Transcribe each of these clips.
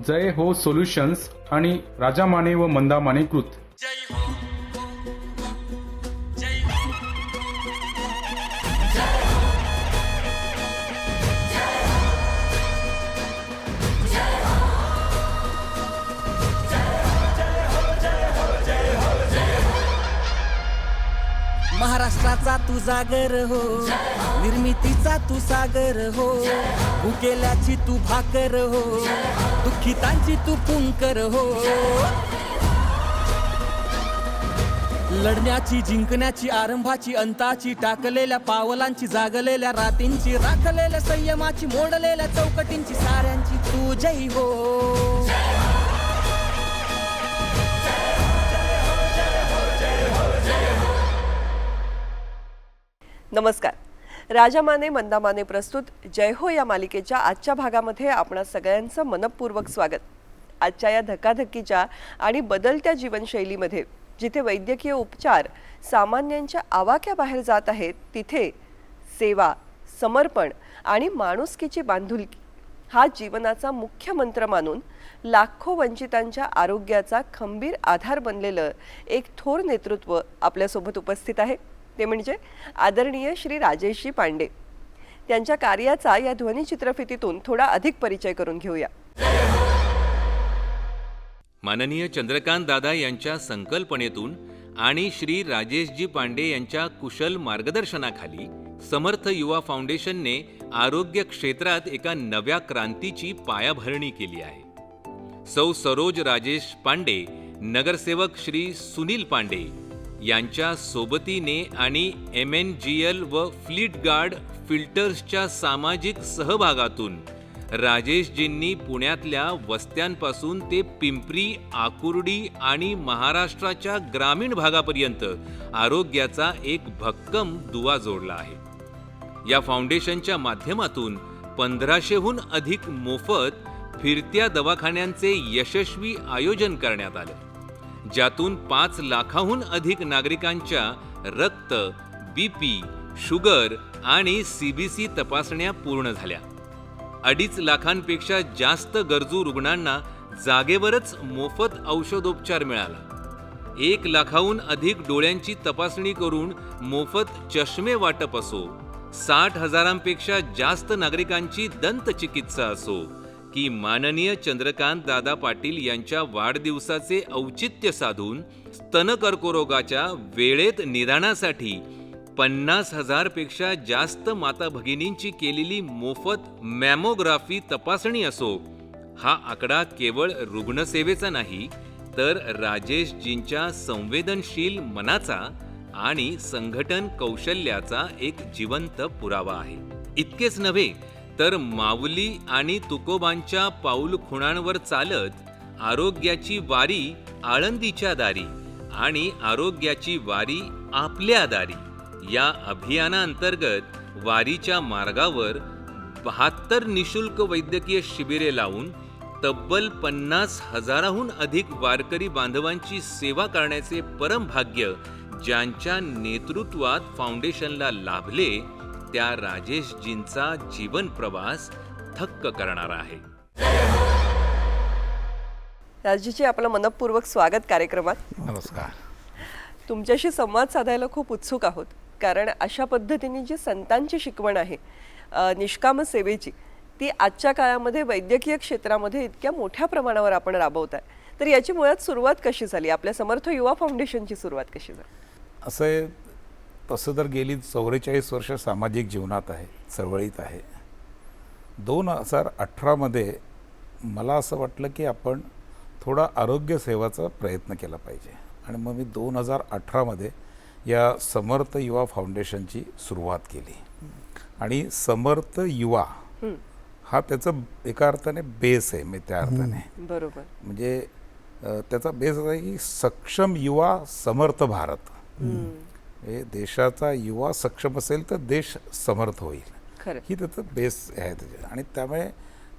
जय हो सोल्युशन्स आणि राजा माने व मंदा माने कृत. महाराष्ट्राचा तू जागर हो, निर्मितीचा तू सागर हो, भुकेल्याची तू भाकर हो, दुःखितांची तू पुंकर हो. लढण्याची, जिंकण्याची, आरंभाची, अंताची, टाकलेल्या पावलांची, जागलेल्या रातींची, राखलेल्या संयमाची, मोडलेल्या चौकटींची, साऱ्यांची तू जय हो. नमस्कार. राजा माने मंदा माने प्रस्तुत जय हो या मालिकेच्या आजच्या भागामध्ये आपणा सगळ्यांचं मनपूर्वक स्वागत. आजच्या या धकाधकीच्या आणि बदलत्या जीवनशैलीमध्ये जिथे वैद्यकीय उपचार सामान्यांच्या आवाक्याबाहेर जात आहेत, तिथे सेवा, समर्पण आणि माणुसकीची बांधिलकी हा जीवनाचा मुख्य मंत्र मानून लाखो वंचितांच्या आरोग्याचा खंबीर आधार बनलेलं एक थोर नेतृत्व आपल्यासोबत उपस्थित आहे. ते म्हणजे आदरणीय श्री राजेशजी पांडे. त्यांच्या कार्याचा या ध्वनिचित्रफितीतून थोडा अधिक परिचय करून घेऊया. माननीय चंद्रकांत दादा यांच्या संकल्पनेतून आणि श्री राजेशजी पांडे यांच्या कुशल मार्गदर्शनाखाली समर्थ युवा फाउंडेशनने आरोग्य क्षेत्रात एका नव्या क्रांतीची पायाभरणी केली आहे. सौ सरोज राजेश पांडे, नगरसेवक श्री सुनील पांडे यांच्या सोबतीने आणि MNGL व फ्लीट गार्ड फिल्टर्सच्या सामाजिक सहभागातून राजेशजींनी पुण्यातल्या वस्त्यांपासून ते पिंपरी, आकुर्डी आणि महाराष्ट्राच्या ग्रामीण भागापर्यंत आरोग्याचा एक भक्कम दुवा जोडला आहे. या फाउंडेशनच्या माध्यमातून 1500हून अधिक मोफत फिरत्या दवाखान्यांचे यशस्वी आयोजन करण्यात आलं, ज्यातून 5 लाखाहून अधिक नागरिकांच्या रक्त, BP, शुगर आणि CBC तपासण्या पूर्ण झाल्या. 2.5 लाखांपेक्षा जास्त गरजू रुग्णांना जागेवरच मोफत औषधोपचार मिळाला. 1 लाखाहून अधिक डोळ्यांची तपासणी करून मोफत चष्मे वाटप असो, 60,000पेक्षा जास्त नागरिकांची दंतचिकित्सा असो, की माननीय चंद्रकांत दादा पाटील यांच्या वाढदिवसाचे औचित्य साधून स्तन कर्करोगाच्या वेळेत निदानासाठी 50,000पेक्षा जास्त माता भगिनींची केलेली मोफत मॅमोग्राफी तपासणी असो, हा आकडा केवळ रुग्णसेवेचा नाही, तर राजेशजींच्या संवेदनशील मनाचा आणि संघटन कौशल्याचा एक जिवंत पुरावा आहे. इतकेच नव्हे, तर माऊली आणि तुकोबांच्या पाऊलखुणांवर चालत आरोग्याची वारी आळंदीच्या दारी आणि आरोग्याची वारी आपल्या दारी या अभियानांतर्गत वारीच्या मार्गावर 72 निशुल्क वैद्यकीय शिबिरे लावून तब्बल 50,000हून अधिक वारकरी बांधवांची सेवा करण्याचे परम भाग्य ज्यांच्या नेतृत्वात फाउंडेशनला लाभले, त्या राजेशजींचा जीवन प्रवास थक्क करणारा आहे. राजेशजी, आपलं मनपूर्वक स्वागत कार्यक्रमात. नमस्कार. तुमच्याशी संवाद साधायला खूप उत्सुक आहोत, कारण अशा पद्धतीने जी संतांची शिकवण आहे निष्काम सेवेची, ती आजच्या काळामध्ये वैद्यकीय क्षेत्रामध्ये इतक्या मोठ्या प्रमाणावर आपण राबवताय. तर याची मुळात सुरुवात कशी झाली? आपल्या समर्थ युवा फाउंडेशनची सुरुवात कशी झाली? असे तसं तर गेली 44 वर्ष सामाजिक जीवनात आहे, चळवळीत आहे. 2018मध्ये मला असं वाटलं की आपण थोडा आरोग्य सेवाचा प्रयत्न केला पाहिजे, आणि मग मी 2018मध्ये या समर्थ युवा फाउंडेशनची सुरुवात केली. आणि समर्थ युवा हा त्याचं एका अर्थाने बेस आहे. मी त्या अर्थाने बरोबर, म्हणजे त्याचा बेस आहे की सक्षम युवा समर्थ भारत. हे देशाचा युवा सक्षम असेल तर देश समर्थ होईल, ही त्याचं बेस आहे त्याच्या. आणि त्यामुळे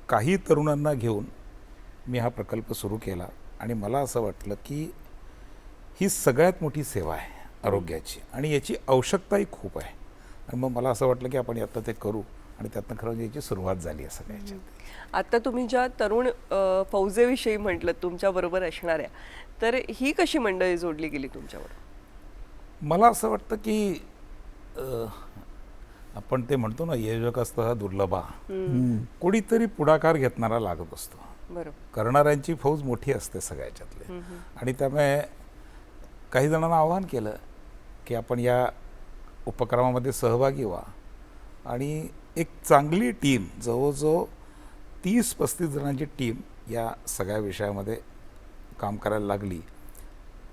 काही तरुणांना घेऊन मी हा प्रकल्प सुरू केला. आणि मला असं वाटलं की ही सगळ्यात मोठी सेवा आहे आरोग्याची, आणि याची आवश्यकताही खूप आहे. आणि मग मला असं वाटलं की आपण आता ते करू आणि त्यातनं खरं याची सुरुवात झाली असं सगळ्याच्यात. आता तुम्ही ज्या तरुण फौजेविषयी म्हटलं तुमच्याबरोबर असणाऱ्या, तर ही कशी मंडळी जोडली गेली तुमच्यावर? मला असं वाटतं की आपण ते म्हणतो ना, योजक असता दुर्लभा. कोणीतरी पुढाकार घेतणारा लागत असतो. बरोबर. करणाऱ्यांची फौज मोठी असते सगळ्याच्यातले. आणि त्यामुळे काही जणांना आवाहन केलं की आपण या उपक्रमामध्ये सहभागी व्हा. आणि एक चांगली टीम, जवळजवळ 30-35 जणांची टीम या सगळ्या विषयामध्ये काम करायला लागली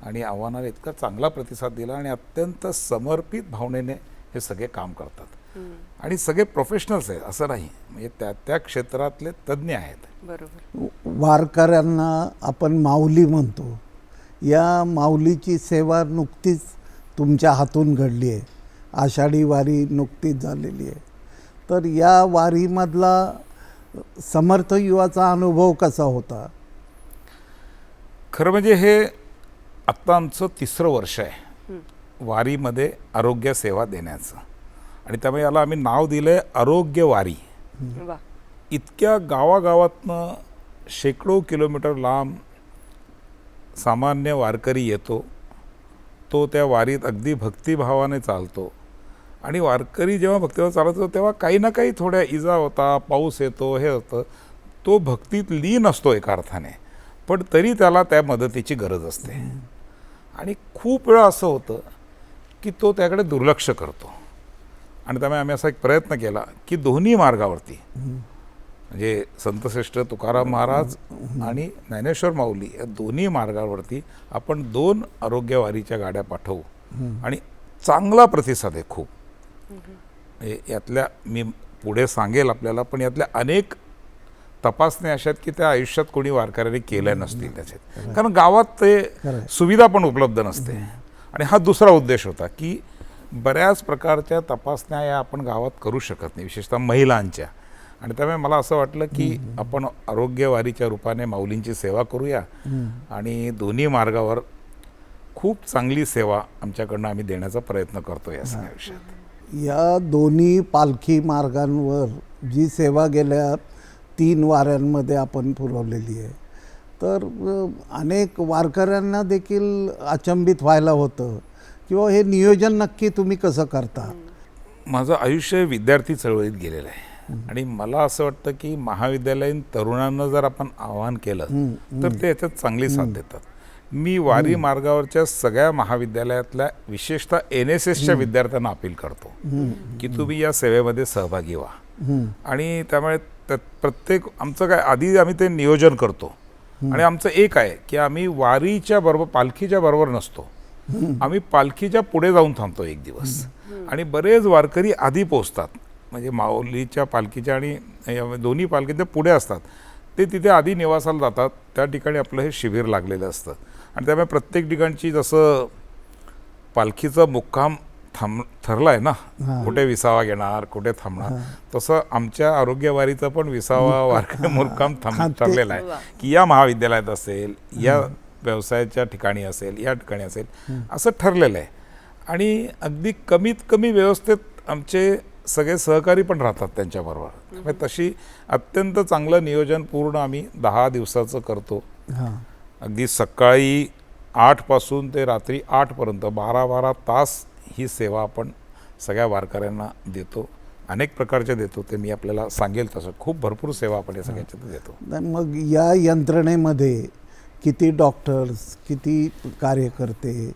आणि आव्हानाला इतका चांगला प्रतिसाद दिला आणि अत्यंत समर्पित भावनेने हे सगळे काम करतात. आणि सगळे प्रोफेशनल्स आहेत असं नाही, म्हणजे त्या त्या क्षेत्रातले तज्ज्ञ आहेत. बरोबर. वारकऱ्यांना आपण माऊली म्हणतो. या माऊलीची सेवा नुकतीच तुमच्या हातून घडली आहे. आषाढी वारी नुकतीच झालेली आहे. तर या वारीमधला समर्थ युवाचा अनुभव कसा होता? खरं म्हणजे हे आत्ता आमचं 3रं वर्ष आहे वारीमध्ये आरोग्य सेवा देण्याचं. आणि त्यामुळे याला आम्ही नाव दिलं आहे आरोग्य वारी. वा. इतक्या गावागावातनं शेकडो किलोमीटर लांब सामान्य वारकरी येतो. तो त्या वारीत अगदी भक्तिभावाने चालतो. आणि वारकरी जेव्हा भक्तिभाव चालतो तेव्हा काही ना काही थोड्या इजा होता, पाऊस येतो, हे होतं. तो भक्तीत लीन असतो एका अर्थाने, पण तरी त्याला त्या मदतीची गरज असते. आणि खूप वेळा असं होतं की तो त्याकडे दुर्लक्ष करतो. आणि त्यामुळे आम्ही असा एक प्रयत्न केला की दोन्ही मार्गावरती, म्हणजे संतश्रेष्ठ तुकाराम महाराज आणि ज्ञानेश्वर माऊली या दोन्ही मार्गावरती आपण 2 आरोग्यवारीच्या गाड्या पाठवू. आणि चांगला प्रतिसाद आहे खूप. यातल्या मी पुढे सांगेल आपल्याला, पण यातल्या अनेक तपासण्या अशा आहेत की त्या आयुष्यात कोणी वारकऱ्यांनी केल्या नसतील त्याच्यात, कारण गावात ते सुविधा पण उपलब्ध नसते. आणि हा दुसरा उद्देश होता की बऱ्याच प्रकारच्या तपासण्या या आपण गावात करू शकत नाही, विशेषतः महिलांच्या. आणि त्यामुळे मला असं वाटलं की आपण आरोग्यवारीच्या रूपाने माऊलींची सेवा करूया आणि दोन्ही मार्गावर खूप चांगली सेवा आमच्याकडनं आम्ही देण्याचा प्रयत्न करतो या सगळ्या विषयात. या दोन्ही पालखी मार्गांवर जी सेवा गेल्या 3 वाऱ्यांमध्ये आपण पुरवलेली आहे, तर अनेक वारकऱ्यांना देखील अचंबित व्हायला होतं किंवा हे नियोजन नक्की तुम्ही कसं करता? माझं आयुष्य विद्यार्थी चळवळीत गेलेलं आहे. आणि मला असं वाटतं की महाविद्यालयीन तरुणांना जर आपण आवाहन केलं तर ते याच्यात चांगली साथ देतात. मी वारी मार्गावरच्या सगळ्या महाविद्यालयातल्या विशेषतः NSSच्या विद्यार्थ्यांना अपील करतो की तुम्ही या सेवेमध्ये सहभागी व्हा. आणि त्यामुळे प्रत्येक आमचं काय, आधी आम्ही ते नियोजन करतो. आणि आमचं एक आहे की आम्ही वारीच्या बरोबर पालखीच्या बरोबर नसतो, आम्ही पालखीच्या पुढे जाऊन थांबतो एक दिवस. आणि बरेच वारकरी आधी पोहोचतात, म्हणजे माऊलीच्या पालखीच्या आणि दोन्ही पालखीच्या पुढे असतात. ते तिथे आधी निवासाला जातात, त्या ठिकाणी आपलं हे शिबिर लागलेलं असतं. आणि त्यामुळे प्रत्येक ठिकाणची जसं पालखीचा मुक्काम ठरला आहे ना, कुठे विसावा घेणार, कुठे थांबणार, तसं आमच्या आरोग्यवारीचा पण विसावा मुक्काम ठरलेला आहे की या महाविद्यालयात असेल, या व्यवसायाच्या ठिकाणी असेल, या ठिकाणी असेल, असं ठरलेलं आहे. आणि अगदी कमीत कमी व्यवस्थेत आमचे सगळे सहकारी पण राहतात त्यांच्याबरोबर. तशी अत्यंत चांगलं नियोजन पूर्ण आम्ही 10 दिवसाचं करतो. अगदी सकाळी 8 पासून ते रात्री 8 पर्यंत 12-12 तास ही सेवा आपण सगळ्या वारकऱ्यांना देतो. अनेक प्रकारच्या देतो, ते मी आपल्याला सांगेल तसं खूप भरपूर सेवा आपण या सगळ्याच्यात देतो. मग या यंत्रणेमध्ये किती डॉक्टर्स, किती कार्यकर्ते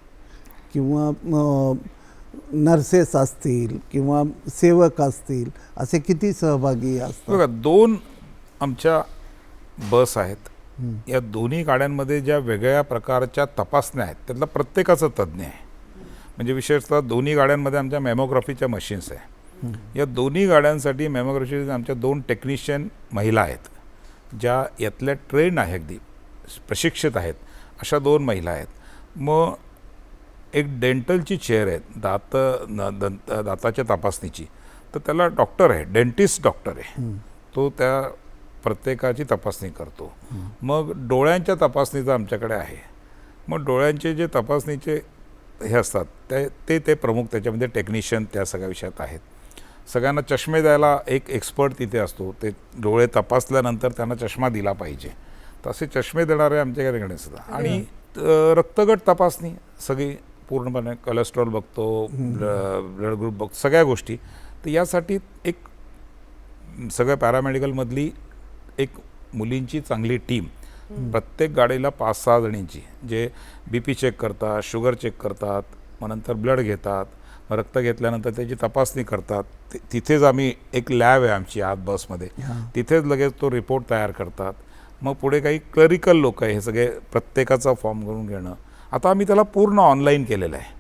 किंवा नर्सेस असतील किंवा सेवक असतील, असे किती सहभागी असतात? बघा, 2 आमच्या बस आहेत. या दोन्ही गाड्यांमध्ये ज्या वेगळ्या प्रकारच्या तपासण्या आहेत त्यातला प्रत्येकाचं तज्ज्ञ आहे. म्हणजे विशेषतः दोन्ही गाड्यांमध्ये आमच्या मॅमोग्राफीच्या मशीन्स आहे. या दोन्ही गाड्यांसाठी मॅमोग्राफीचे आमच्या 2 टेक्निशियन महिला आहेत, ज्या यातल्या ट्रेन आहे, अगदी प्रशिक्षित आहेत, अशा 2 महिला आहेत. मग एक डेंटलची चेअर आहे, दाताच्या तपासणीची, तर त्याला डॉक्टर आहे, डेंटिस्ट डॉक्टर आहे, तो त्या प्रत्येकाची तपासणी करतो. मग डोळ्यांच्या तपासणीचा आमच्याकडे आहे. मग डोळ्यांचे जे तपासणीचे हे असतात ते प्रमुख त्याच्यामध्ये टेक्निशियन त्या सगळ्या विषयात आहेत. सगळ्यांना चष्मे द्यायला एक एक्सपर्ट तिथे असतो. ते डोळे तपासल्यानंतर त्यांना चष्मा दिला पाहिजे. तर असे चष्मे देणारे आमच्याकडे सुद्धा. आणि रक्तगट तपासणी सगळी पूर्णपणे कोलेस्ट्रॉल बघतो, ब्लड ग्रुप बघतो, सगळ्या गोष्टी. तर यासाठी एक सगळ्या पॅरामेडिकलमधली एक मुलींची चांगली टीम, प्रत्येक गाडीला 5-6 जणींची, जे BP चेक करतात, शुगर चेक करतात, मग नंतर ब्लड घेतात, मग रक्त घेतल्यानंतर त्याची तपासणी करतात. तिथेच आम्ही एक लॅब आहे आमची आत बसमध्ये, तिथेच लगेच तो रिपोर्ट तयार करतात. मग पुढे काही क्लरिकल लोक आहे, हे सगळे प्रत्येकाचा फॉर्म करून घेणं. आता आम्ही त्याला पूर्ण ऑनलाईन केलेलं आहे.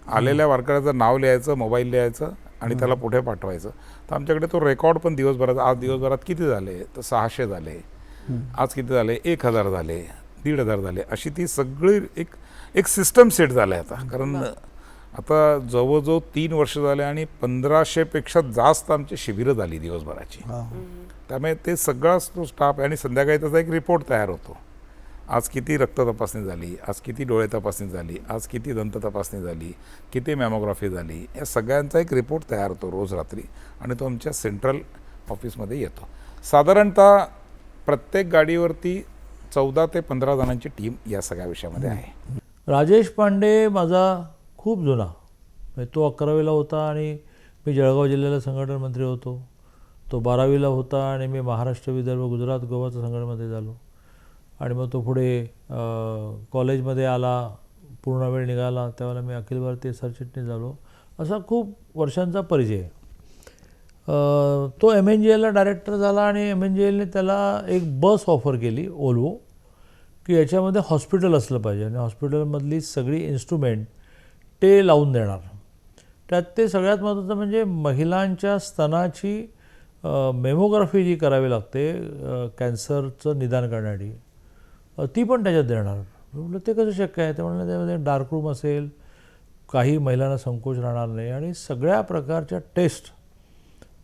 आलेल्या वारकऱ्याचं नाव लिहायचं, मोबाईल लिहायचं आणि त्याला पुढे पाठवायचं. तर आमच्याकडे तो रेकॉर्ड पण दिवसभरात, आज दिवसभरात किती झाले, तर 600 झाले, आज किती झाले, 1000 झाले, 1500 झाले, अशी ती सगळी एक सिस्टम सेट झालं आहे आता. कारण आता जवळजवळ 3 वर्ष झाले आणि 1500पेक्षा जास्त आमची शिबिरं झाली दिवसभराची. त्यामुळे ते सगळाच तो स्टाफ, आणि संध्याकाळी त्याचा एक रिपोर्ट तयार होतो. आज किती रक्त तपासणी झाली, आज किती डोळे तपासणी झाली, आज किती दंत तपासणी झाली, किती मॅमोग्राफी झाली, या सगळ्यांचा एक रिपोर्ट तयार होतो रोज रात्री, आणि तो आमच्या सेंट्रल ऑफिसमध्ये येतो. साधारणतः प्रत्येक गाडीवरती 14 ते 15 जणांची टीम या सगळ्या विषयामध्ये आहे. राजेश पांडे माझा खूप जुना, म्हणजे तो 11वीला होता आणि मी जळगाव जिल्ह्याला संघटन मंत्री होतो. तो 12वीला होता आणि मी महाराष्ट्र, विदर्भ, गुजरात, गोवाचा संघटनमंत्री झालो. आणि मग तो पुढे कॉलेजमध्ये आला, पूर्ण वेळ निघाला, त्यावेळेला मी अखिल भारतीय सरचिटणीस झालो. असा खूप वर्षांचा परिचय. तो MNGLला डायरेक्टर झाला आणि MNGLने त्याला एक बस ऑफर केली, ओल्वो, की याच्यामध्ये हॉस्पिटल असलं पाहिजे आणि हॉस्पिटलमधली सगळी इन्स्ट्रुमेंट ते लावून देणार. त्यात ते सगळ्यात महत्त्वाचं म्हणजे महिलांच्या स्तनाची मेमोग्राफी जी करावी लागते कॅन्सरचं निदान करण्यासाठी, ती पण त्याच्यात देणार. म्हटलं ते कसं शक्य आहे? ते म्हणलं त्यामध्ये डार्क रूम असेल, काही महिलांना संकोच राहणार नाही, आणि सगळ्या प्रकारच्या टेस्ट,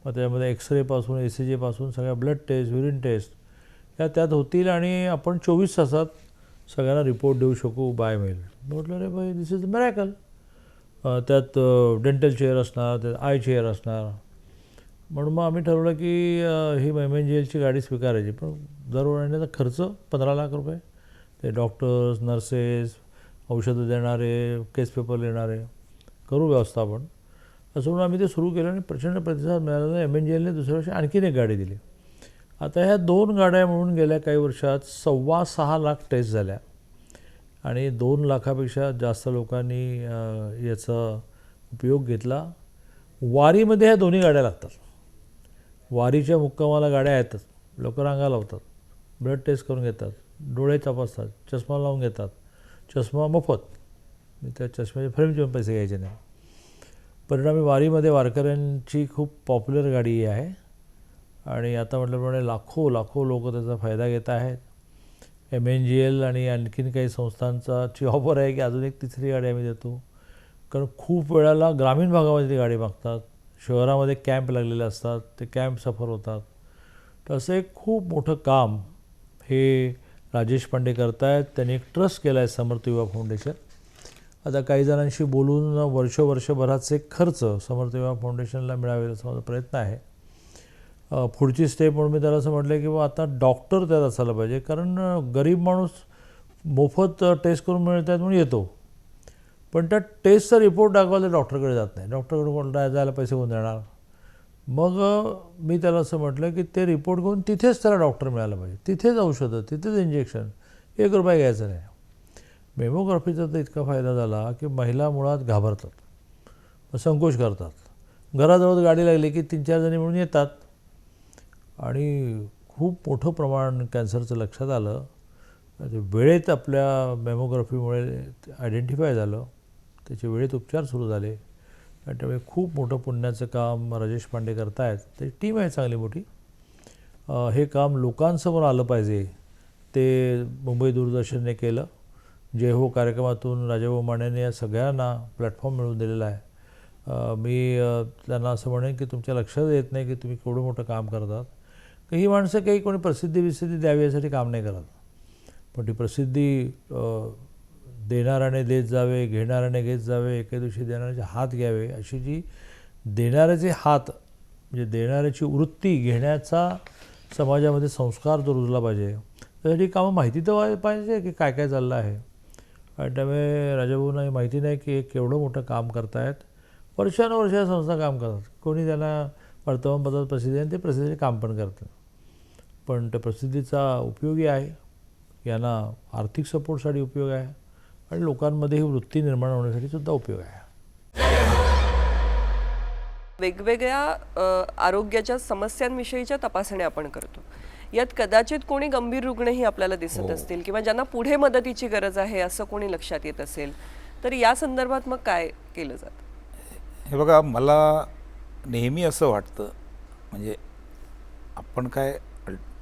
मग त्यामध्ये एक्सरेपासून ECG सगळ्या ब्लड टेस्ट, युरिन टेस्ट या त्यात होतील, आणि आपण 24 तासात सगळ्यांना रिपोर्ट देऊ शकू बाय मेल. म्हटलं रे बाई, दिस इज मिरॅकल. त्यात डेंटल चेअर असणार, त्यात आय चेअर असणार. म्हणून मग आम्ही ठरवलं की ही MNGLची गाडी स्वीकारायची. पण दर महिन्याचा खर्च 15 लाख रुपये, ते डॉक्टर्स, नर्सेस, औषधं देणारे, केस पेपर लिहिणारे, करू व्यवस्थापन. असं म्हणून आम्ही ते सुरू केलं आणि प्रचंड प्रतिसाद मिळाल्याने MNGLने दुसऱ्या वर्षी आणखीन एक गाडी दिली. आता ह्या 2 गाड्या म्हणून गेल्या काही वर्षात 6.25 लाख टेस्ट झाल्या आणि 2 लाखापेक्षा जास्त लोकांनी याचा उपयोग घेतला. वारीमध्ये ह्या दोन्ही गाड्या लागतात. वारीच्या मुक्कामाला गाड्या येतात, लोक रांगा लावतात, ब्लड टेस्ट करून घेतात, डोळे तपासतात, चष्मा लावून घेतात, चष्मा मोफत, त्या चष्म्याचे फ्रेमचे पण पैसे घ्यायचे नाही. परिणामी वारीमध्ये वारकऱ्यांची खूप पॉप्युलर गाडी आहे आणि आता म्हटल्याप्रमाणे लाखो लोक त्याचा फायदा घेत आहेत. MNGL आणि आणखीन काही संस्थांची ऑफर आहे की अजून एक 3री गाडी आम्ही देतो. कारण खूप वेळाला ग्रामीण भागामध्ये ती गाडी मागतात, शहरामध्ये कॅम्प लागलेले असतात, ते कॅम्प सफर होतात. तर असं एक खूप मोठं काम हे राजेश पांडे करतायत. त्यांनी एक ट्रस्ट केला आहे समर्थ युवा फाउंडेशन. आता काही जणांशी बोलून वर्षभराचे खर्च समर्थ युवा फाउंडेशनला मिळावे असा माझा प्रयत्न आहे. पुढची स्टेप म्हणून मी त्याला असं म्हटलं की आता डॉक्टर त्यात असायला पाहिजे, कारण गरीब माणूस मोफत टेस्ट करून मिळत आहेत म्हणून येतो, पण त्या टेस्टचा रिपोर्ट दाखवायला डॉक्टरकडे जात नाही. डॉक्टरकडे कोणता जायला पैसे कोण देणार? मग मी त्याला असं म्हटलं की ते रिपोर्ट घेऊन तिथेच त्याला डॉक्टर मिळाला पाहिजे, तिथेच औषधं, तिथेच इंजेक्शन, 1 रुपया घ्यायचं नाही. मेमोग्राफीचा तर इतका फायदा झाला की महिला मुळात घाबरतात, संकोच करतात. घराजवळ गाडी लागली की 3-4 जणी म्हणून येतात आणि खूप मोठं प्रमाण कॅन्सरचं लक्षात आलं. वेळेत आपल्या मेमोग्राफीमुळे आयडेंटिफाय झालं, त्याचे वेळेत उपचार सुरू झाले. आणि त्यामुळे खूप मोठं पुण्याचं काम राजेश पांडे करतायत. त्याची टीम आहे चांगली मोठी. हे काम लोकांसमोर आलं पाहिजे ते मुंबई दूरदर्शनने केलं. जय हो कार्यक्रमातून राजाभाऊ मानेने या सगळ्यांना प्लॅटफॉर्म मिळवून दिलेला आहे. मी त्यांना असं म्हणेन की तुमच्या लक्षात येत नाही की तुम्ही केवढं मोठं काम करतात. ही माणसं काही कोणी प्रसिद्धी द्यावी यासाठी काम नाही करत, पण ती प्रसिद्धी देणाऱ्याने देत जावे, घेणाऱ्याने घेत जावे, एके दिवशी देणाऱ्याचे हात घ्यावे, अशी जी देणाऱ्याचे हात म्हणजे देणाऱ्याची वृत्ती घेण्याचा समाजामध्ये संस्कार जो रुजला पाहिजे, त्यासाठी कामं माहिती तर पाहिजे की काय काय चाललं आहे. आणि त्यामुळे राजाभाऊंना हे माहिती नाही की केवढं मोठं काम करतायत. वर्षानुवर्ष संस्था काम करतात. कोणी त्यांना वर्तमानपत्रात प्रसिद्धी आणि ते प्रसिद्धीचे काम पण करतं. पण त्या प्रसिद्धीचा उपयोगी आहे, यांना आर्थिक सपोर्टसाठी उपयोग आहे आणि लोकांमध्ये ही वृत्ती निर्माण होण्यासाठी सुद्धा उपयोग आहे. वेगवेगळ्या आरोग्याच्या समस्यांविषयीच्या तपासण्या आपण करतो. यात कदाचित कोणी गंभीर रुग्णही आपल्याला दिसत असतील किंवा ज्यांना पुढे मदतीची गरज आहे असं कोणी लक्षात येत असेल, तर या संदर्भात मग काय केलं जातं? हे बघा, मला नेहमी असं वाटतं, म्हणजे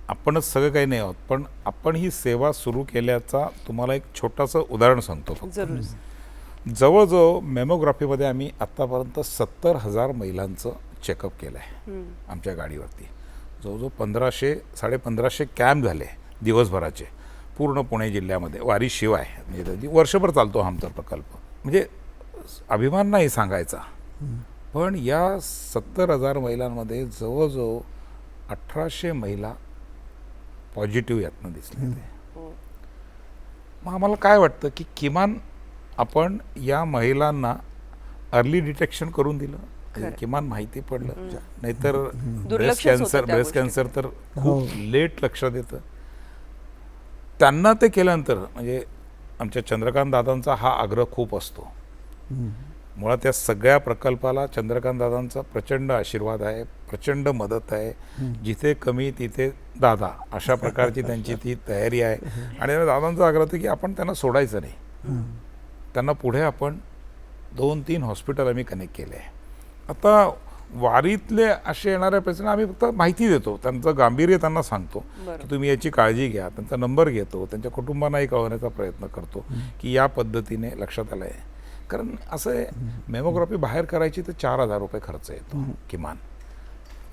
आपणच सगळं काही नाही आहोत, पण आपण ही सेवा सुरू केल्याचा तुम्हाला एक छोटंसं उदाहरण सांगतो फक्त. जरूर. जवळजवळ मेमोग्राफीमध्ये आम्ही आत्तापर्यंत 70,000 महिलांचं चेकअप केलं आहे आमच्या गाडीवरती. जवळजवळ 1,500-1,500 कॅम्प झाले दिवसभराचे पूर्ण पुणे जिल्ह्यामध्ये, वारीशिवाय. म्हणजे वर्षभर चालतो हा आमचा प्रकल्प. म्हणजे अभिमान नाही सांगायचा, पण या 70,000 महिलांमध्ये जवळजवळ 1,800 महिला पॉझिटिव्ह यातनं दिसले. मग आम्हाला काय वाटतं की किमान आपण या महिलांना अर्ली डिटेक्शन करून दिलं, किमान माहिती पडलं. नाहीतर ब्रेस्ट कॅन्सर तर खूप लेट लक्षात येतं. त्यांना ते केल्यानंतर म्हणजे आमच्या चंद्रकांत दादांचा हा आग्रह खूप असतो. मुळात या सगळ्या प्रकल्पाला चंद्रकांत दादांचा प्रचंड आशीर्वाद आहे, प्रचंड मदत आहे. जिथे कमी तिथे दादा, अशा प्रकारची त्यांची ती तयारी आहे. आणि दादांचा आग्रह होता की आपण त्यांना सोडायचं नाही. त्यांना पुढे आपण 2-3 हॉस्पिटल आम्ही कनेक्ट केले आहे. आता वारीतले असे येणाऱ्या पेशंट आम्ही फक्त माहिती देतो, त्यांचं गांभीर्य त्यांना सांगतो की तुम्ही याची काळजी घ्या, त्यांचा नंबर घेतो, त्यांच्या कुटुंबांनाही कळवण्याचा प्रयत्न करतो की या पद्धतीने लक्षात आलं आहे. कारण असं आहे, मेमोग्राफी बाहेर करायची तर 4,000 रुपये खर्च येतो किमान.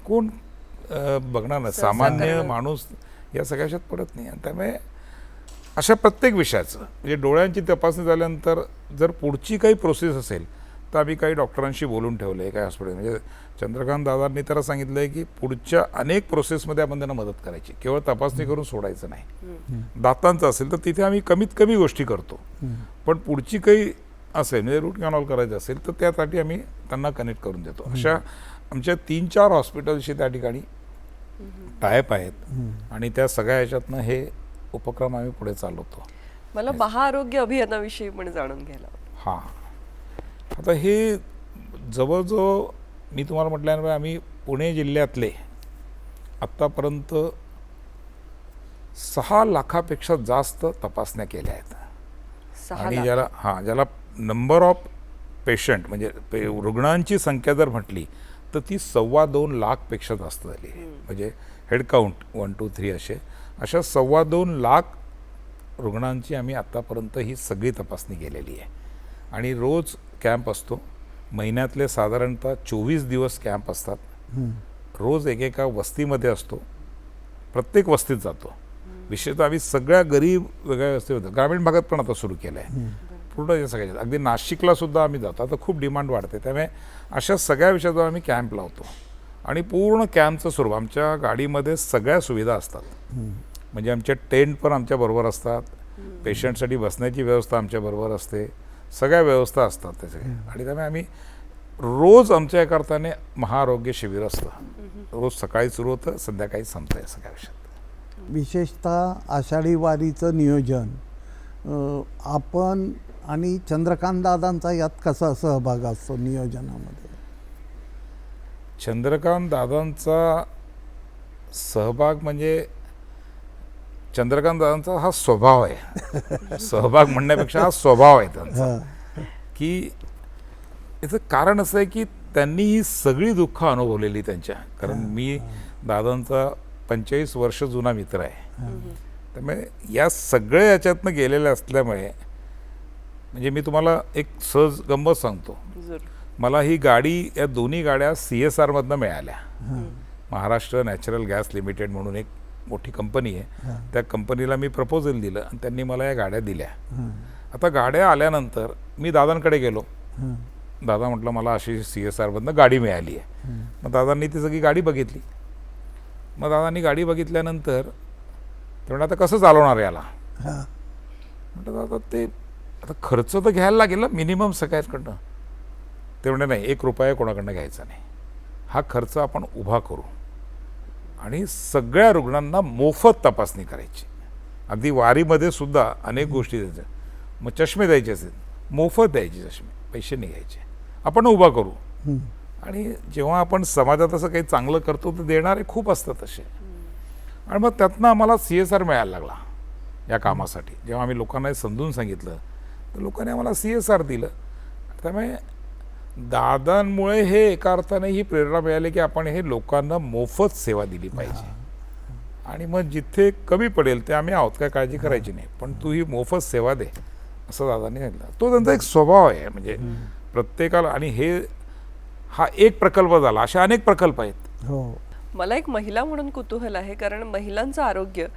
कोण बघणार नाही, सामान्य माणूस या सगळ्याच्यात पडत नाही. आणि त्यामुळे अशा प्रत्येक विषयाचं म्हणजे डोळ्यांची तपासणी झाल्यानंतर जर पुढची काही प्रोसेस असेल तर आम्ही काही डॉक्टरांशी बोलून ठेवलं आहे, काही हॉस्पिटल. म्हणजे चंद्रकांत दादांनी तर सांगितलं आहे की पुढच्या अनेक प्रोसेसमध्ये आपण त्यांना मदत करायची, केवळ तपासणी करून सोडायचं नाही. दातांचं असेल तर तिथे आम्ही कमीत कमी गोष्टी करतो, पण पुढची काही असेल म्हणजे रूट कॅनॉल करायचं असेल तर त्यासाठी आम्ही त्यांना कनेक्ट करून देतो. अशा आमच्या 3-4 हॉस्पिटलशी त्या ठिकाणी टायप आहेत आणि त्या सगळ्या ह्याच्यातनं हे उपक्रम आम्ही पुढे चालवतो. मला महाआरोग्य अभियानाविषयी पण जाणून घ्यायला. हां, आता हे जवळजवळ मी तुम्हाला म्हटल्यानंतर आम्ही पुणे जिल्ह्यातले आत्तापर्यंत 6 लाखापेक्षा जास्त तपासण्या केल्या आहेत. 6 आणि लाख. ज्याला नंबर ऑफ पेशंट म्हणजे रुग्णांची संख्या जर म्हटली तर ती 2.25 लाखपेक्षा जास्त झाली. म्हणजे हेड काउंट 1, 2, 3 अशा 2.25 लाख रुग्णांची आम्ही आत्तापर्यंत ही सगळी तपासणी केलेली आहे. आणि रोज कॅम्प असतो, महिन्यातले साधारणतः 24 दिवस कॅम्प असतात. रोज एकेका वस्तीमध्ये असतो, प्रत्येक वस्तीत जातो. विशेषतः आम्ही सगळ्या गरीब वेगळ्या वस्ती होतं, ग्रामीण भागात पण आता सुरू केलं आहे पूर्ण या सगळ्याच्यात. अगदी नाशिकला सुद्धा आम्ही जातो, आता खूप डिमांड वाढते. त्यामुळे अशा सगळ्या विषयावर आम्ही कॅम्प लावतो आणि पूर्ण कॅम्पचं स्वरूप आमच्या गाडीमध्ये सगळ्या सुविधा असतात. म्हणजे आमच्या टेंट पण आमच्याबरोबर असतात, पेशंटसाठी बसण्याची व्यवस्था आमच्याबरोबर असते, सगळ्या व्यवस्था असतात त्याचे. आणि त्यामुळे आम्ही रोज आमच्या एका अर्थाने महाआरोग्य शिबिर असतं. रोज सकाळी सुरू होतं, संध्याकाळी संपतं या सगळ्या विषयात. विशेषतः आषाढी वारीचं नियोजन आपण आणि चंद्रकांत दादांचा यात कसा सहभाग असतो नियोजनामध्ये? चंद्रकांत दादांचा सहभाग म्हणजे चंद्रकांत दादांचा हा स्वभाव आहे. सहभाग म्हणण्यापेक्षा हा स्वभाव आहे त्यांचा. की याचं कारण असं आहे की त्यांनी ही सगळी दुःख अनुभवलेली त्यांच्या. कारण मी दादांचा 45 वर्ष जुना मित्र आहे. त्यामुळे या सगळ्या याच्यातनं गेलेल्या असल्यामुळे म्हणजे मी तुम्हाला एक सहज गंमत सांगतो. मला ही गाडी, या दोन्ही गाड्या CSR मधनं मिळाल्या. महाराष्ट्र नॅचरल गॅस लिमिटेड म्हणून एक मोठी कंपनी आहे, त्या कंपनीला मी प्रपोजल दिलं आणि त्यांनी मला या गाड्या दिल्या. आता गाड्या आल्यानंतर मी दादांकडे गेलो. हां. दादा म्हटलं मला अशी CSRमधनं गाडी मिळाली आहे. मग दादांनी ती सगळी गाडी बघितली. मग दादांनी गाडी बघितल्यानंतर ते म्हणलं आता कसं चालवणार याला. हां. म्हटलं दादा ते आता खर्च तर घ्यायला लागेल ना मिनिमम सगळ्याकडनं. ते म्हणजे नाही 1 रुपया कोणाकडनं घ्यायचा नाही, हा खर्च आपण उभा करू आणि सगळ्या रुग्णांना मोफत तपासणी करायची. अगदी वारीमध्ये सुद्धा अनेक गोष्टी द्यायच्या. मग चष्मे द्यायचे असेल मोफत द्यायचे, चष्मे पैसे नाही घ्यायचे, आपण उभा करू. आणि जेव्हा आपण समाजात असं काही चांगलं करतो तर देणारे खूप असतात तसे. आणि मग त्यातनं आम्हाला CSR मिळायला लागला या कामासाठी. जेव्हा आम्ही लोकांना हे समजून सांगितलं तर लोकांनी आम्हाला CSR दिलं. त्यामुळे दादांमुळे हे एका अर्थाने ही प्रेरणा मिळाली की आपण हे लोकांना मोफत सेवा दिली पाहिजे. आणि मग जिथे कमी पडेल ते आम्ही आहोत, काय काळजी करायची नाही, पण तू ही मोफत सेवा दे असं दादांनी सांगितलं. तो त्यांचा एक स्वभाव आहे. म्हणजे प्रत्येकाला, आणि हा एक प्रकल्प झाला, असे अनेक प्रकल्प आहेत. हो. मला एक महिला म्हणून कुतूहल आहे, कारण महिलांचं आरोग्य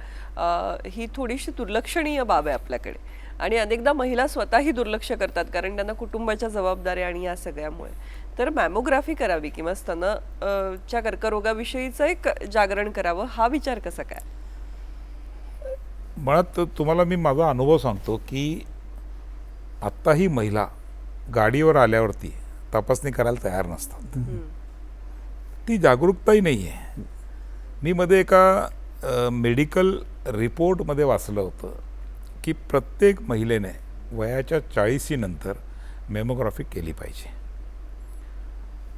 ही थोडीशी दुर्लक्षणीय बाब आहे आपल्याकडे. आणि अनेकदा महिला स्वतःही दुर्लक्ष करतात कारण त्यांना कुटुंबाच्या जबाबदाऱ्या आणि या सगळ्यामुळे. तर मॅमोग्राफी करावी किंवा स्तनाच्या कर्करोगाविषयीचं एक जागरण करावं, हा विचार कसा काय? मुळात तुम्हाला मी माझा अनुभव सांगतो की आत्ताही महिला गाडीवर आल्यावरती तपासणी करायला तयार नसतात. ती जागरूकताही नाही आहे. मी मध्ये एका मेडिकल रिपोर्टमध्ये वाचलं होतं की प्रत्येक महिलेने वयाच्या 40 नंतर मेमोग्राफी केली पाहिजे.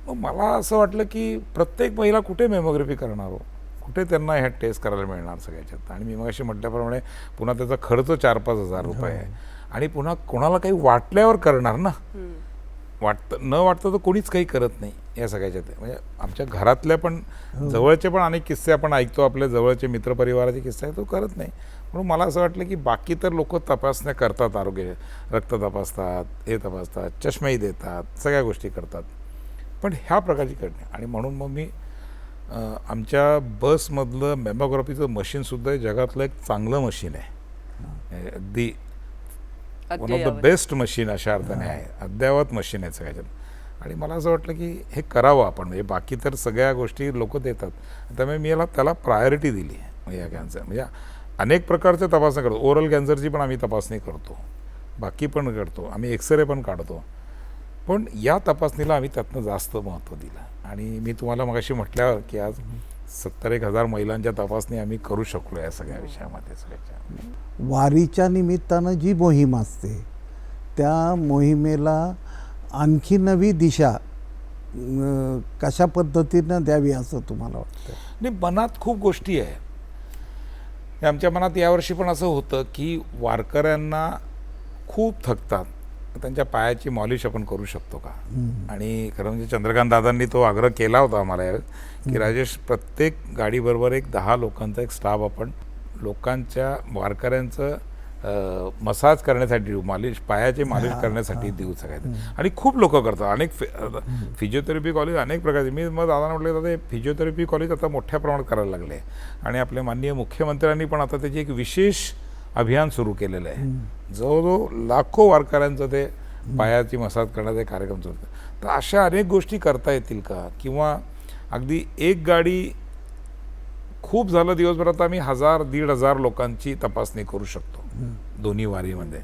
मग मला असं वाटलं की प्रत्येक महिला कुठे मेमोग्राफी करणार हो, कुठे त्यांना ह्या टेस्ट करायला मिळणार सगळ्याच्यात. आणि मी मगाशी म्हटल्याप्रमाणे पुन्हा त्याचा खर्च 4-5 हजार रुपये आहे. आणि पुन्हा कोणाला काही वाटल्यावर करणार ना, न वाटतं तर कोणीच काही करत नाही या सगळ्याच्यात. म्हणजे आमच्या घरातल्या पण जवळचे पण अनेक किस्से आपण ऐकतो, आपल्या जवळचे मित्रपरिवाराचे किस्से आहे, तो करत नाही. म्हणून मला असं वाटलं की बाकी तर लोक तपासण्या करतात, आरोग्य रक्त तपासतात, हे तपासतात, चष्मेही देतात, सगळ्या गोष्टी करतात, पण ह्या प्रकारची करणे. आणि म्हणून मग मी आमच्या बसमधलं मॅमोग्राफीचं मशीनसुद्धा हे जगातलं एक चांगलं मशीन आहे. अगदी one of the best machine अशा अर्थाने आहे, अद्ययावत मशीन आहे सगळ्याच्यात. आणि मला असं वाटलं की हे करावं आपण. म्हणजे बाकी तर सगळ्या गोष्टी लोक देतात, त्यामुळे मी त्याला प्रायोरिटी दिली आहे. या कॅन्सर म्हणजे अनेक प्रकारच्या तपासण्या करतो. ओरल कॅन्सरची पण आम्ही तपासणी करतो, बाकी पण करतो, आम्ही एक्सरे पण काढतो. पण या तपासणीला आम्ही त्यातनं जास्त महत्त्व दिलं. आणि मी तुम्हाला मगाशी म्हटल्यावर की आज 70,000 महिलांच्या तपासणी आम्ही करू शकलो या सगळ्या विषयामध्ये. सगळ्याच्या वारीच्या निमित्तानं जी मोहीम असते त्या मोहिमेला आणखी नवी दिशा कशा पद्धतीनं द्यावी असं तुम्हाला वाटतं? नाही, मनात खूप गोष्टी आहे. आमच्या मनात यावर्षी पण असं होतं की वारकऱ्यांना खूप थकतात, त्यांच्या पायाची मॉलिश आपण करू शकतो का. आणि खरं म्हणजे चंद्रकांत दादांनी तो आग्रह केला होता आम्हाला की राजेश, प्रत्येक गाडीबरोबर एक 10 लोकांचा एक स्टाफ आपण लोकांच्या वारकऱ्यांचं मसाज करण्यासाठी देऊ, मालिश, पायाची मालिश करण्यासाठी देऊ सगळ्यात. आणि खूप लोक करतात, अनेक फिजिओथेरपी कॉलेज अनेक प्रकारचे. मी मग दादांना म्हटलं दादा हे फिजिओथेरपी कॉलेज आता मोठ्या प्रमाणात करायला लागले. आणि आपले माननीय मुख्यमंत्र्यांनी पण आता त्याची एक विशेष अभियान सुरू केलेलं आहे. जवळजवळ लाखो वारकऱ्यांचं ते पायाची मसाज करण्याचा कार्यक्रम सुरू होतो. तर अशा अनेक गोष्टी करता येतील का. किंवा अगदी एक गाडी खूप झालं दिवसभरात आम्ही 1,000-1,500 लोकांची तपासणी करू शकतो दोन्ही वारीमध्ये.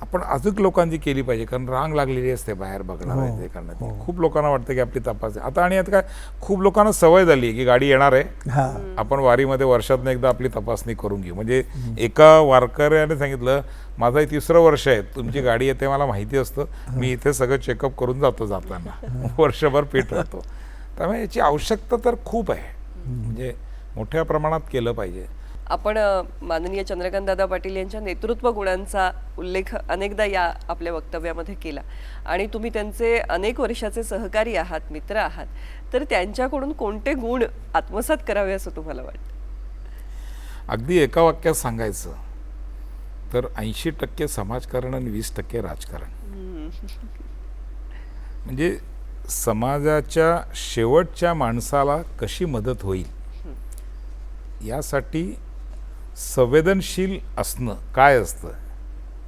आपण अजून लोकांची केली पाहिजे, कारण रांग लागलेली असते बाहेर बघणार आहे ते करण्यात. खूप लोकांना वाटतं की आपली तपासणी आता. आणि आता काय खूप लोकांना सवय झाली आहे की गाडी येणार आहे, आपण वारीमध्ये वर्षातून एकदा आपली तपासणी करून घेऊ. म्हणजे एका वारकऱ्याने सांगितलं माझं 3रं वर्ष आहे, तुमची गाडी येते मला माहिती असतं, मी इथे सगळं चेकअप करून जातो, जाताना वर्षभर फिट राहतो. त्यामुळे याची आवश्यकता तर खूप आहे, म्हणजे मोठ्या प्रमाणात केलं पाहिजे. आपण माननीय चंद्रकांत दादा पाटील यांच्या नेतृत्व गुणांचा उल्लेख अनेकदा या आपल्या वक्तव्यामध्ये केला. आणि तुम्ही त्यांचे अनेक वर्षाचे सहकारी आहात, मित्र आहात. तर त्यांच्याकडून कोणते गुण आत्मसात करावे असं तुम्हाला वाटतं? अगदी एका वाक्यात सांगायचं तर 80% समाजकारण आणि 20% राजकारण. म्हणजे समाजाच्या शेवटच्या माणसाला कशी मदत होईल यासाठी संवेदनशील असणं काय असतं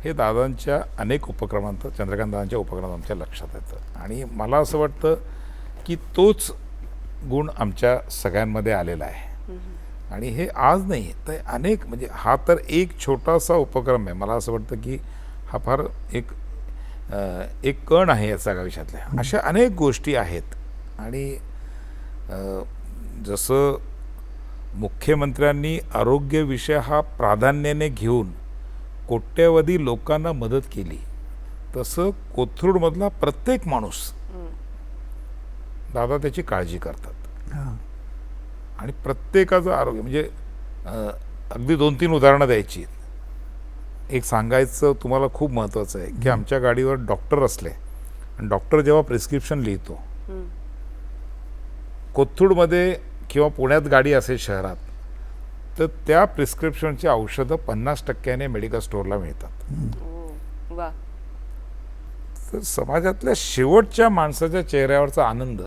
हे दादांच्या अनेक उपक्रमांत, चंद्रकांत दादांच्या उपक्रमात आमच्या लक्षात येतं. आणि मला असं वाटतं की तोच गुण आमच्या सगळ्यांमध्ये आलेला आहे. आणि हे आज नाही तर अनेक, म्हणजे हा तर एक छोटासा उपक्रम आहे. मला असं वाटतं की हा फार एक कण आहे या सगळ्या विषयातल्या. अशा अनेक गोष्टी आहेत. आणि जसं मुख्यमंत्र्यांनी आरोग्य विषय हा प्राधान्याने घेऊन कोट्यवधी लोकांना मदत केली, तसं कोथरूडमधला प्रत्येक माणूस दादा त्याची काळजी करतात. हां. आणि प्रत्येकाचं आरोग्य, म्हणजे अगदी 2-3 उदाहरणं द्यायची. एक सांगायचं तुम्हाला खूप महत्त्वाचं आहे की आमच्या गाडीवर डॉक्टर असले आणि डॉक्टर जेव्हा प्रिस्क्रिप्शन लिहितो, कोथरूडमध्ये किंवा पुण्यात गाडी असेल शहरात, तर त्या प्रिस्क्रिप्शनची औषधं 50% मेडिकल स्टोअरला मिळतात. वा. तर समाजातल्या शेवटच्या माणसाच्या चेहऱ्यावरचा आनंद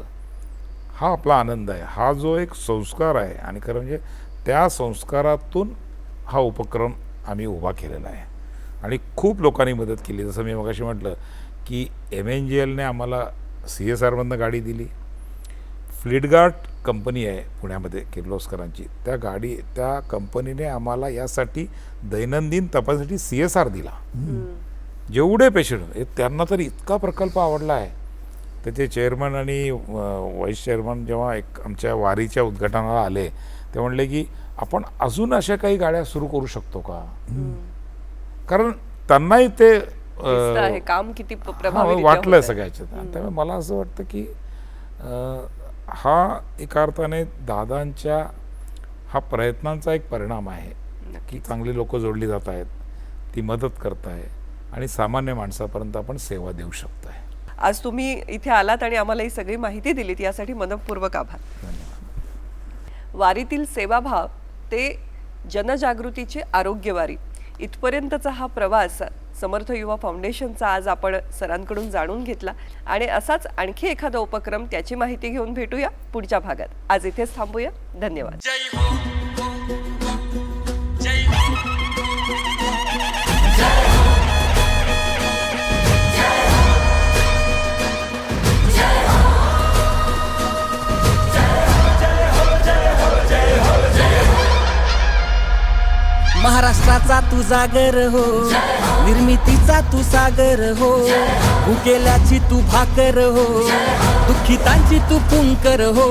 हा आपला आनंद आहे. हा जो एक संस्कार आहे आणि खरं म्हणजे त्या संस्कारातून हा उपक्रम आम्ही उभा केलेला आहे. आणि खूप लोकांनी मदत केली. जसं मी मगाशी म्हटलं की MNGLने आम्हाला CSRमधनं गाडी दिली. फ्लिडगार्ड कंपनी आहे पुण्यामध्ये किर्लोस्करांची, त्या कंपनीने आम्हाला यासाठी दैनंदिन तपासासाठी CSR दिला. जेवढे पेशंट त्यांना तर इतका प्रकल्प आवडला आहे. त्याचे चेअरमन आणि व्हाईस चेअरमन जेव्हा एक आमच्या वारीच्या उद्घाटनाला आले, ते म्हणले की आपण अजून अशा काही गाड्या सुरू करू शकतो का. कारण त्यांनाही ते आहे काम किती प्रभावी वाटलं सगळ्याच्यात. त्यामुळे मला असं वाटतं की हा एका अर्थाने दादांच्या हा प्रयत्नांचा एक परिणाम आहे की चांगली लोक जोडली जात आहेत, ती मदत करत आहे आणि सामान्य माणसापर्यंत आपण सेवा देऊ शकतो आहे. आज तुम्ही इथे आलात आणि आम्हाला ही सगळी माहिती दिलीत, यासाठी मनपूर्वक आभार. वारीतील सेवाभाव ते जनजागृतीची आरोग्यवारी इथपर्यंतचा हा प्रवास समर्थ युवा फाउंडेशनचा आज आपण सरांकडून जाणून घेतला. आणि असाच आणखी एखादा उपक्रम, त्याची माहिती घेऊन भेटूया पुढच्या भागात. आज इथेच थांबूया. धन्यवाद. महाराष्ट्राचा तू जागर हो, निर्मितीचा तू सागर हो, भुकेल्याची तू भाकर हो, दुःखितांची तू पुंकर हो.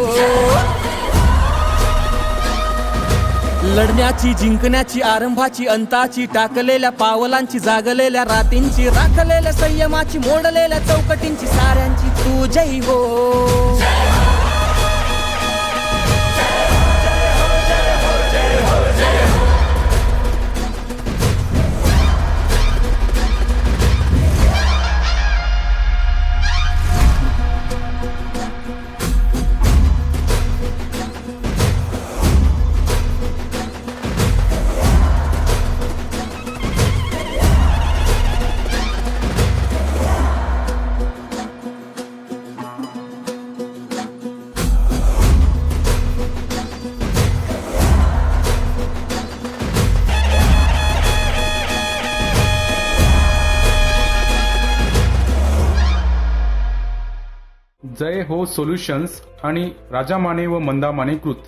लढण्याची, जिंकण्याची, आरंभाची, अंताची, टाकलेल्या पावलांची, जागलेल्या रातींची, राखलेल्या संयमाची, मोडलेल्या चौकटींची, साऱ्यांची तू जय हो. जय हो सोल्युशन्स आणि राजा माने व मंदा माने कृत.